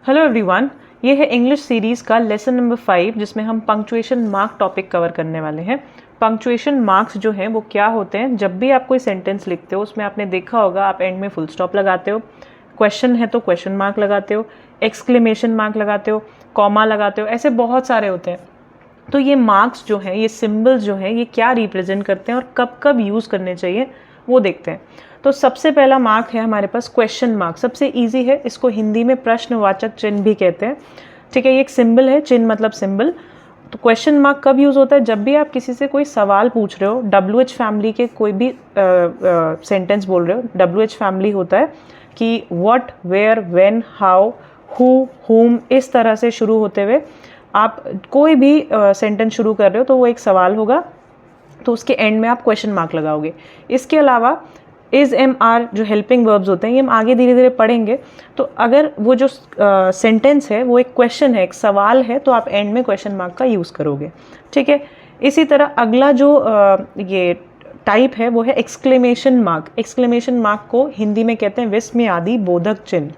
Hello everyone, ये है English series का लेसन नंबर 5 जिसमें हम पंक्चुएशन मार्क टॉपिक कवर करने वाले हैं। पंक्चुएशन मार्क्स जो हैं वो क्या होते हैं? जब भी आप कोई सेंटेंस लिखते हो उसमें आपने देखा होगा आप एंड में फुल स्टॉप लगाते हो, क्वेश्चन है तो क्वेश्चन मार्क लगाते हो, एक्सक्लेमेशन मार्क लगाते हो, कॉमा लगाते हो, ऐसे बहुत सारे होते हैं। तो ये मार्क्स जो हैं, ये सिम्बल्स जो हैं, ये क्या रिप्रेजेंट करते हैं और कब कब यूज़ करने चाहिए वो देखते हैं। तो सबसे पहला मार्क है हमारे पास क्वेश्चन मार्क। सबसे इजी है, इसको हिंदी में प्रश्नवाचक चिन्ह भी कहते हैं। ठीक है, ये एक सिंबल है, चिन्ह मतलब सिंबल। तो क्वेश्चन मार्क कब यूज़ होता है? जब भी आप किसी से कोई सवाल पूछ रहे हो, WH फैमिली के कोई भी सेंटेंस बोल रहे हो, WH फैमिली होता है कि what, where, when, how, who, whom, इस तरह से शुरू होते हुए आप कोई भी सेंटेंस शुरू कर रहे हो तो वो एक सवाल होगा, तो उसके एंड में आप क्वेश्चन मार्क लगाओगे। इसके अलावा इज, एम, आर जो हेल्पिंग वर्ब्स होते हैं, ये हम आगे धीरे धीरे पढ़ेंगे। तो अगर वो जो सेंटेंस है वो एक क्वेश्चन है, एक सवाल है, तो आप एंड में क्वेश्चन मार्क का यूज़ करोगे। ठीक है, इसी तरह अगला जो ये टाइप है वो है एक्सक्लेमेशन मार्क। एक्सक्लेमेशन मार्क को हिंदी में कहते हैं विस्मय आदि बोधक चिन्ह।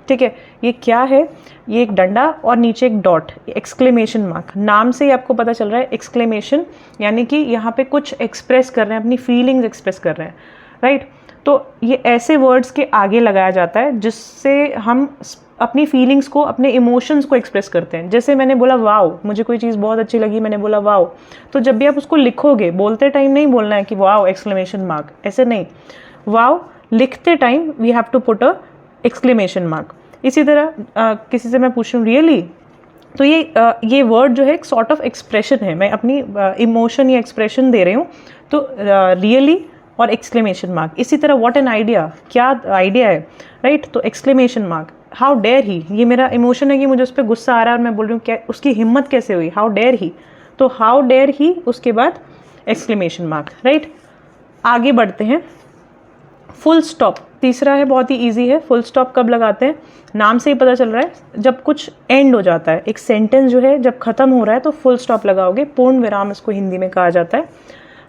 ठीक है, ये क्या है? ये एक डंडा और नीचे एक डॉट, एक्सक्लेमेशन मार्क। नाम से ही आपको पता चल रहा है एक्सक्लेमेशन यानी कि यहाँ पे कुछ एक्सप्रेस कर रहे हैं, अपनी फीलिंग्स एक्सप्रेस कर रहे हैं, राइट। तो ये ऐसे वर्ड्स के आगे लगाया जाता है जिससे हम अपनी फीलिंग्स को, अपने इमोशंस को एक्सप्रेस करते हैं। जैसे मैंने बोला वाओ, मुझे कोई चीज़ बहुत अच्छी लगी, मैंने बोला वाओ। तो जब भी आप उसको लिखोगे, बोलते टाइम नहीं बोलना है कि वाओ एक्सक्लेमेशन मार्क, ऐसे नहीं। वाओ लिखते time we have to put a exclamation mark. इसी तरह किसी से मैं पूछ रही हूँ रियली, तो ये वर्ड जो है एक सॉर्ट ऑफ एक्सप्रेशन है, मैं अपनी इमोशन या एक्सप्रेशन दे रही हूँ, तो रियली और एक्सक्लेमेशन मार्क। इसी तरह व्हाट एन आइडिया, क्या आइडिया है, राइट, तो exclamation mark. How dare he, ये मेरा इमोशन है कि मुझे उस पर गुस्सा आ रहा है और मैं बोल रही हूँ क्या उसकी हिम्मत कैसे हुई, हाउ डेयर ही, तो हाउ डेयर ही, उसके बाद एक्सक्लेमेशन मार्क, राइट। आगे बढ़ते हैं, फुल स्टॉप तीसरा है, बहुत ही ईजी है। फुल स्टॉप कब लगाते हैं? नाम से ही पता चल रहा है, जब कुछ एंड हो जाता है, एक सेंटेंस जो है जब खत्म हो रहा है तो फुल स्टॉप लगाओगे। पूर्ण विराम इसको हिंदी में कहा जाता है।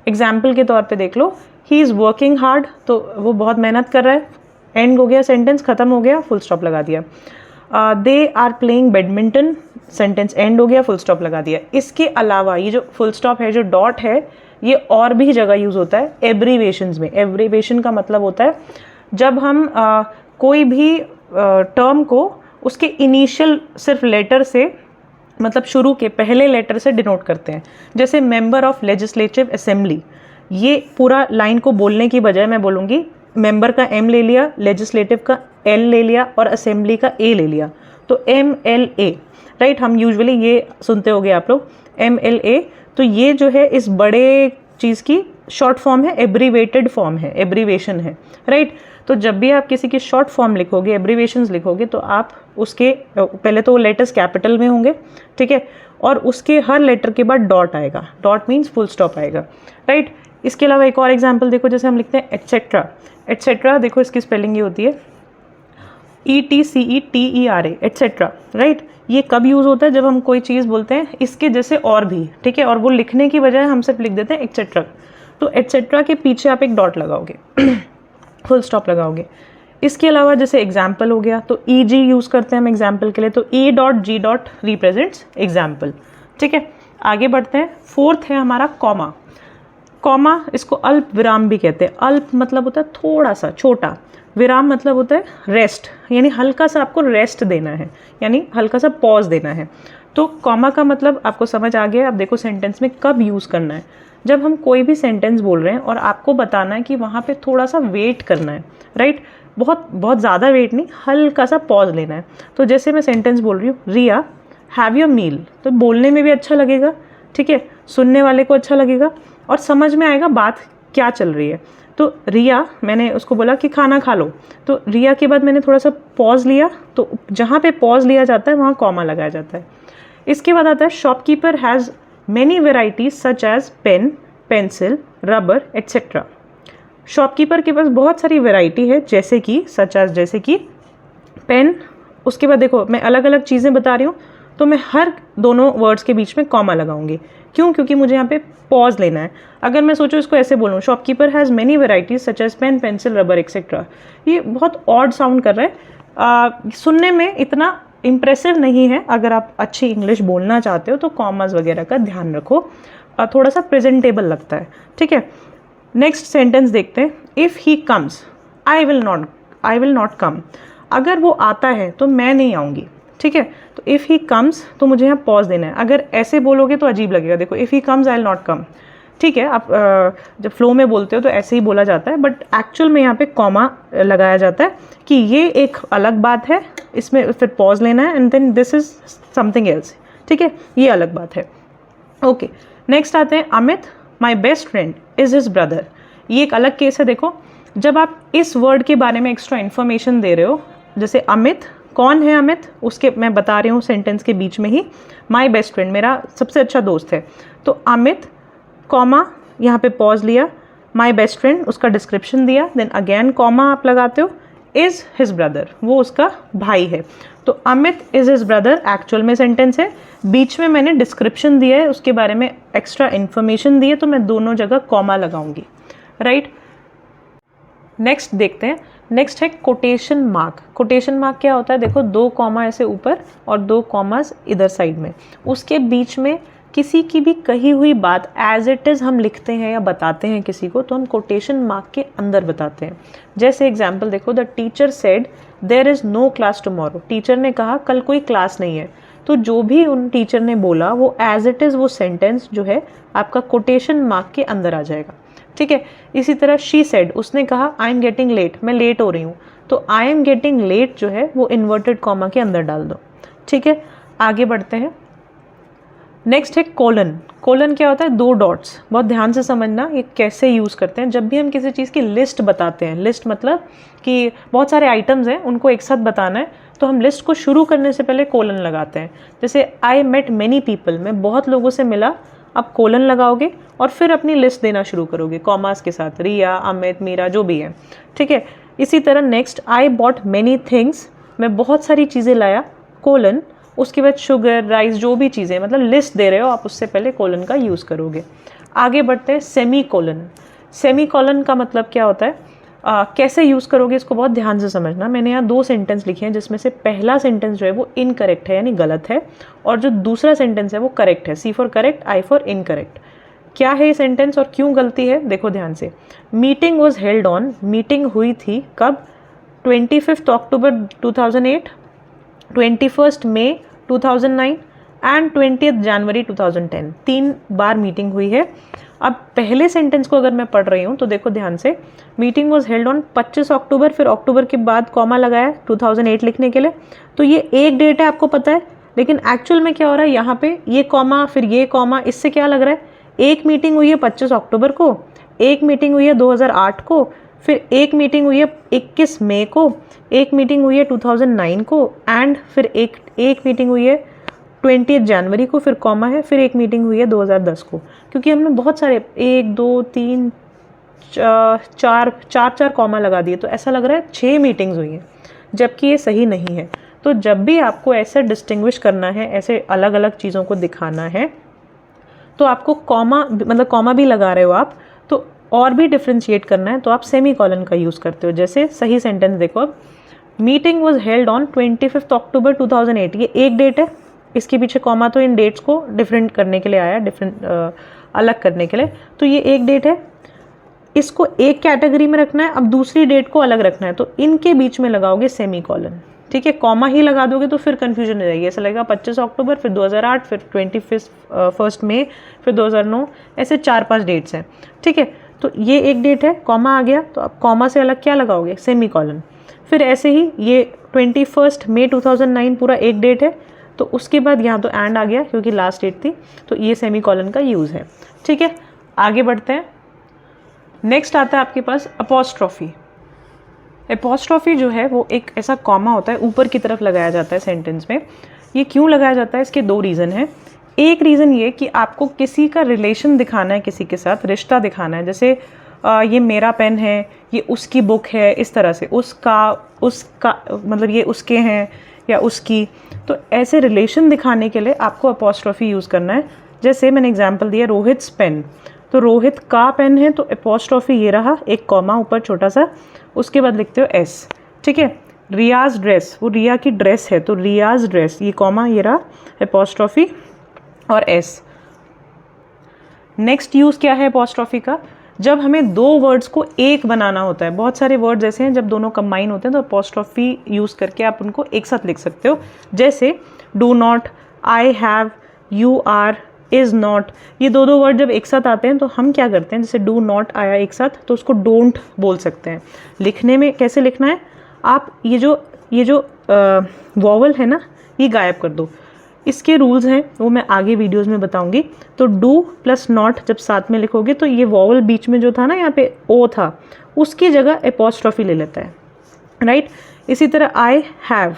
एग्जाम्पल के तौर पे देख लो, ही इज़ वर्किंग हार्ड, तो वो बहुत मेहनत कर रहा है, एंड हो गया, सेंटेंस खत्म हो गया, फुल स्टॉप लगा दिया। They are playing badminton, sentence end हो गया, फुल स्टॉप लगा दिया। इसके अलावा ये जो फुल स्टॉप है, जो डॉट है, ये और भी जगह यूज़ होता है एब्रीवेशंस में। एब्रीवेशन का मतलब होता है जब हम कोई भी टर्म को उसके इनिशियल सिर्फ लेटर से, मतलब शुरू के पहले लेटर से डिनोट करते हैं। जैसे मेंबर ऑफ लेजिस्लेटिव असेंबली, ये पूरा लाइन को बोलने की बजाय मैं बोलूँगी मेंबर का M ले लिया, लेजिस्लेटिव का L ले लिया और असेंबली का A ले लिया, तो MLA, राइट। हम यूजुअली ये सुनते होंगे आप लोग, MLA। तो ये जो है इस बड़े चीज़ की शॉर्ट फॉर्म है, एब्रीवेटेड फॉर्म है, एब्रीवेशन है, राइट। तो जब भी आप किसी की शॉर्ट फॉर्म लिखोगे, एब्रीवेशंस लिखोगे, तो आप उसके पहले तो लेटर्स कैपिटल में होंगे, ठीक है, और उसके हर लेटर के बाद डॉट आएगा। डॉट मीन्स फुल स्टॉप आएगा, राइट। इसके अलावा एक और एग्जांपल देखो, जैसे हम लिखते हैं एटसेट्रा। एटसेट्रा देखो इसकी स्पेलिंग ये होती है ETCETERA, एटसेट्रा, राइट। ये कब यूज़ होता है? जब हम कोई चीज़ बोलते हैं इसके जैसे और भी, ठीक है, और वो लिखने की बजाय हम सिर्फ लिख देते हैं एटसेट्रा। तो एटसेट्रा के पीछे आप एक डॉट लगाओगे फुल स्टॉप लगाओगे। इसके अलावा जैसे एग्जाम्पल हो गया, तो EG यूज़ करते हैं हम एग्जाम्पल के लिए, तो E.G. रिप्रेजेंट्स एग्जाम्पल, ठीक है। आगे बढ़ते हैं, फोर्थ है हमारा कॉमा। कॉमा, इसको अल्प विराम भी कहते हैं। अल्प मतलब होता है थोड़ा सा, छोटा। विराम मतलब होता है रेस्ट, यानी हल्का सा आपको रेस्ट देना है, यानी हल्का सा पॉज देना है। तो कॉमा का मतलब आपको समझ आ गया। अब देखो सेंटेंस में कब यूज़ करना है। जब हम कोई भी सेंटेंस बोल रहे हैं और आपको बताना है कि वहाँ पे थोड़ा सा वेट करना है, राइट। बहुत ज़्यादा वेट नहीं, हल्का सा पॉज लेना है। तो जैसे मैं सेंटेंस बोल रही हूँ, रिया हैव योर मील, तो बोलने में भी अच्छा लगेगा, ठीक है, सुनने वाले को अच्छा लगेगा और समझ में आएगा बात क्या चल रही है। तो रिया, मैंने उसको बोला कि खाना खा लो, तो रिया के बाद मैंने थोड़ा सा पॉज लिया, तो जहाँ पे पॉज लिया जाता है वहाँ कॉमा लगाया जाता है। इसके बाद आता है shopkeeper has many varieties such as pen, pencil, rubber etcetera. Shopkeeper के पास बहुत सारी वेराइटी है, जैसे कि सच एज, जैसे कि पेन। उसके बाद देखो मैं अलग अलग चीज़ें बता रही हूँ, तो मैं हर दोनों वर्ड्स के बीच में कॉमा लगाऊंगी। क्यों? क्योंकि मुझे यहाँ पे पॉज लेना है। अगर मैं सोचूं इसको ऐसे बोलूँ, shopkeeper has many varieties such as pen, pencil, rubber etcetera, ये बहुत ऑड साउंड कर रहा है। सुनने में इतना इम्प्रेसिव नहीं है। अगर आप अच्छी इंग्लिश बोलना चाहते हो तो कॉमास वगैरह का ध्यान रखो, थोड़ा सा प्रेजेंटेबल लगता है, ठीक है। नेक्स्ट सेंटेंस देखते हैं, if he comes I will not come. अगर वो आता है तो मैं नहीं आऊँगी, ठीक है। तो इफ़ ही कम्स, तो मुझे यहाँ पॉज देना है। अगर ऐसे बोलोगे तो अजीब लगेगा, देखो if he comes I will not come, ठीक है। आप जब फ्लो में बोलते हो तो ऐसे ही बोला जाता है, बट एक्चुअल में यहाँ पे कॉमा लगाया जाता है कि ये एक अलग बात है, इसमें फिर पॉज लेना है and then this is something else, ठीक है, ये अलग बात है। ओके, नेक्स्ट आते हैं, Amit my best friend is his brother. ये एक अलग केस है। देखो जब आप इस वर्ड के बारे में एक्स्ट्रा इन्फॉर्मेशन दे रहे हो, जैसे अमित, कौन है अमित, उसके मैं बता रही हूँ सेंटेंस के बीच में ही, माई बेस्ट फ्रेंड, मेरा सबसे अच्छा दोस्त है। तो अमित कॉमा, यहाँ पे पॉज लिया, माई बेस्ट फ्रेंड उसका डिस्क्रिप्शन दिया, देन अगेन कॉमा आप लगाते हो, इज़ हिज ब्रदर, वो उसका भाई है। तो Amit is his brother actual में सेंटेंस है, बीच में मैंने डिस्क्रिप्शन दिया है, उसके बारे में एक्स्ट्रा इन्फॉर्मेशन दी है, तो मैं दोनों जगह कॉमा लगाऊंगी, राइट। नेक्स्ट देखते हैं, नेक्स्ट है कोटेशन मार्क। कोटेशन मार्क क्या होता है, देखो 2 कॉमा ऐसे ऊपर और 2 कॉमास इधर साइड में, उसके बीच में किसी की भी कही हुई बात एज इट इज़ हम लिखते हैं या बताते हैं किसी को, तो हम कोटेशन मार्क के अंदर बताते हैं। जैसे एग्जाम्पल देखो, the teacher said there is no class tomorrow. Teacher ने कहा कल कोई क्लास नहीं है, तो जो भी उन टीचर ने बोला वो एज इट इज़ वो सेंटेंस जो है आपका कोटेशन मार्क के अंदर आ जाएगा, ठीक है। इसी तरह शी सेड, उसने कहा आई एम गेटिंग लेट, मैं लेट हो रही हूँ, तो आई एम गेटिंग लेट जो है वो इन्वर्टेड कॉमा के अंदर डाल दो, ठीक है। आगे बढ़ते हैं, नेक्स्ट है कोलन। कोलन क्या होता है, 2 डॉट्स। बहुत ध्यान से समझना ये कैसे यूज़ करते हैं। जब भी हम किसी चीज़ की लिस्ट बताते हैं, लिस्ट मतलब कि बहुत सारे आइटम्स हैं उनको एक साथ बताना है, तो हम लिस्ट को शुरू करने से पहले कोलन लगाते हैं। जैसे आई मेट मैनी पीपल, मैं बहुत लोगों से मिला, आप कोलन लगाओगे और फिर अपनी लिस्ट देना शुरू करोगे कॉमास के साथ, रिया, अमित, मीरा, जो भी है, ठीक है। इसी तरह next, I bought many things, मैं बहुत सारी चीज़ें लाया, कोलन, उसके बाद शुगर, राइस, जो भी चीज़ें, मतलब लिस्ट दे रहे हो आप, उससे पहले कोलन का यूज़ करोगे। आगे बढ़ते हैं, सेमी कोलन। सेमी कोलन का मतलब क्या होता है, कैसे यूज़ करोगे इसको बहुत ध्यान से समझना। मैंने यहाँ 2 सेंटेंस लिखे हैं, जिसमें से पहला सेंटेंस जो है वो इनकरेक्ट है, यानी गलत है, और जो दूसरा सेंटेंस है वो करेक्ट है। C for correct, I for incorrect. क्या है ये सेंटेंस और क्यों गलती है, देखो ध्यान से। Meeting was held on, meeting हुई थी कब, 25 अक्टूबर 2008, 21 मई 2009 एंड 20 जनवरी 2010। 3 बार मीटिंग हुई है। अब पहले सेंटेंस को अगर मैं पढ़ रही हूँ तो देखो ध्यान से, मीटिंग वॉज हेल्ड ऑन 25 अक्टूबर, फिर अक्टूबर के बाद कॉमा लगाया 2008 लिखने के लिए, तो ये एक डेट है, आपको पता है, लेकिन एक्चुअल में क्या हो रहा है, यहाँ पे ये कॉमा फिर ये कॉमा, इससे क्या लग रहा है, एक मीटिंग हुई है 25 अक्टूबर को, एक मीटिंग हुई है 2008 को, फिर एक मीटिंग हुई है 21 मई को, एक मीटिंग हुई है 2009 को, एंड फिर एक मीटिंग हुई है 20 जनवरी को, फिर कॉमा है, फिर एक मीटिंग हुई है 2010 को। क्योंकि हमने बहुत सारे 1 2 3 4 कॉमा लगा दिए, तो ऐसा लग रहा है 6 मीटिंग्स हुई हैं, जबकि ये सही नहीं है। तो जब भी आपको ऐसे डिस्टिंग्विश करना है, ऐसे अलग अलग चीज़ों को दिखाना है, तो आपको कॉमा, मतलब कॉमा भी लगा रहे हो आप, तो और भी डिफ्रेंशिएट करना है तो आप सेमी कॉलन का यूज़ करते हो। जैसे सही सेंटेंस देखो, अब मीटिंग वॉज हेल्ड ऑन 25 अक्टूबर 2008, ये एक डेट है, इसके पीछे कॉमा तो इन डेट्स को डिफरेंट करने के लिए आया, अलग करने के लिए, तो ये एक डेट है, इसको एक कैटेगरी में रखना है, अब दूसरी डेट को अलग रखना है, तो इनके बीच में लगाओगे सेमी कॉलन, ठीक है। कॉमा ही लगा दोगे तो फिर कंफ्यूजन हो जाएगी, ऐसा लगेगा 25 अक्टूबर, फिर 2008, फिर 21 मई, फिर 2009, ऐसे 4-5 डेट्स हैं, ठीक है। तो ये एक डेट है, कॉमा आ गया, तो अब कॉमा से अलग क्या लगाओगे, सेमी कॉलन। फिर ऐसे ही ये 21 मई 2009 पूरा एक डेट है, तो उसके बाद यहाँ तो एंड आ गया क्योंकि लास्ट डेट थी, तो ये सेमी कॉलन का यूज़ है, ठीक है। आगे बढ़ते हैं, नेक्स्ट आता है आपके पास अपोस्ट्रॉफी। एपोस्ट्रॉफी जो है वो एक ऐसा कॉमा होता है, ऊपर की तरफ लगाया जाता है सेंटेंस में। ये क्यों लगाया जाता है, इसके 2 रीज़न हैं। एक रीज़न ये कि आपको किसी का रिलेशन दिखाना है, किसी के साथ रिश्ता दिखाना है, जैसे ये मेरा पेन है, ये उसकी बुक है, इस तरह से, उसका मतलब ये उसके हैं या उसकी, तो ऐसे रिलेशन दिखाने के लिए आपको अपोस्ट्रॉफी यूज़ करना है। जैसे मैंने एग्जांपल दिया, रोहित्स पेन, तो रोहित का पेन है, तो अपोस्ट्रॉफी ये रहा, एक कॉमा ऊपर छोटा सा, उसके बाद लिखते हो एस, ठीक है। रियाज ड्रेस, वो रिया की ड्रेस है तो रियाज ड्रेस, ये कॉमा, ये रहा एपोस्ट्रॉफी और एस। नेक्स्ट यूज़ क्या है एपोस्ट्रॉफी का, जब हमें दो वर्ड्स को एक बनाना होता है। बहुत सारे वर्ड्स ऐसे हैं जब दोनों कंबाइन होते हैं तो एपोस्ट्रॉफी यूज़ करके आप उनको एक साथ लिख सकते हो। जैसे do not, I have, you are, is not, ये दो वर्ड जब एक साथ आते हैं तो हम क्या करते हैं, जैसे डू नॉट आया एक साथ तो उसको डोंट बोल सकते हैं। लिखने में कैसे लिखना है, आप ये जो वॉवल है ना, ये गायब कर दो। इसके रूल्स हैं वो मैं आगे वीडियोस में बताऊंगी। तो डू प्लस नॉट जब साथ में लिखोगे तो ये वॉवल बीच में जो था ना, यहाँ पे ओ था, उसकी जगह एपोस्ट्रॉफी ले लेता है, राइट। इसी तरह आई हैव,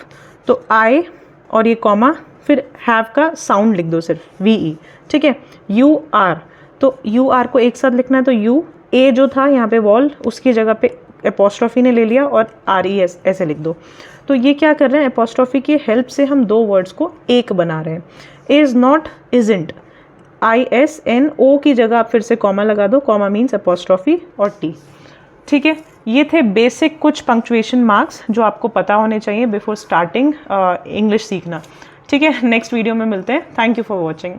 तो आई और ये कॉमा, फिर हैव का साउंड लिख दो सिर्फ वी, ठीक है। यू आर, तो यू आर को एक साथ लिखना है तो यू, ए जो था यहाँ पे वॉल, उसकी जगह पे एपोस्ट्रॉफी ने ले लिया और आर ई एस ऐसे लिख दो। तो ये क्या कर रहे हैं, एपोस्ट्रॉफी की हेल्प से हम दो वर्ड्स को एक बना रहे हैं। Is not, isn't, I S N O की जगह आप फिर से कॉमा लगा दो, कॉमा मीन्स एपोस्ट्रॉफी और टी, ठीक है। ये थे बेसिक कुछ पंक्चुएशन मार्क्स जो आपको पता होने चाहिए बिफोर स्टार्टिंग इंग्लिश सीखना, ठीक है। नेक्स्ट वीडियो में मिलते हैं। Thank you for watching.